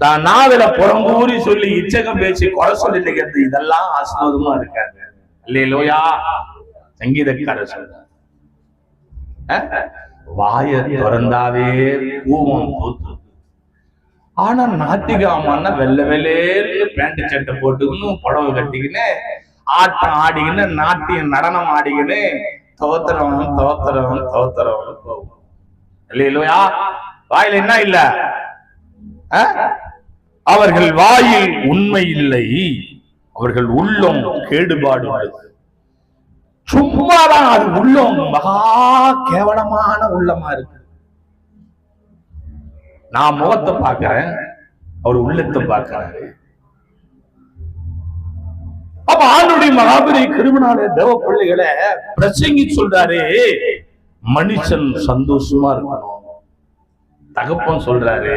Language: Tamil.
தான் நாவில புறங்கூறி சொல்லி இச்சகம் பேசி கொலை சொல்லிட்டு இதெல்லாம் ஆசீர்வாதமா இருக்காது. அல்லேலூயா. சங்கீதக்காரர் சொல்றார், வாய திறந்தாவே கூவம் தூத்து. ஆனா நாத்திகாமன்னா வெள்ளை வெள்ளேன்னு பேண்ட் சட்டை போட்டுக்கின்னு புடவை கட்டிக்கின்னு ஆட்டம் ஆடிக்கின்னு நாட்டியம் நடனம் ஆடிக்கின்னு தோத்திரம் தோத்திரம் தோத்திரம் போகும். இல்லையா? வாயில என்ன இல்ல? அவர்கள் வாயில் உண்மை இல்லை, அவர்கள் உள்ளம் கேடுபாடு. சும்மாதான் அது உள்ளம் மகா கேவலமான உள்ளமா இருக்கு. நான் முகத்தை பார்க்கிறேன், அவர் உள்ளத்தை பார்க்கிறாரு. அப்ப ஆண்டுடைய மகாபெரிய கிருபையினாலே தேவ பிள்ளைகளை பிரசங்கி சொல்றாரு, மனுஷன் சந்தோஷமா இருக்கணும். தகப்பன் சொல்றாரு,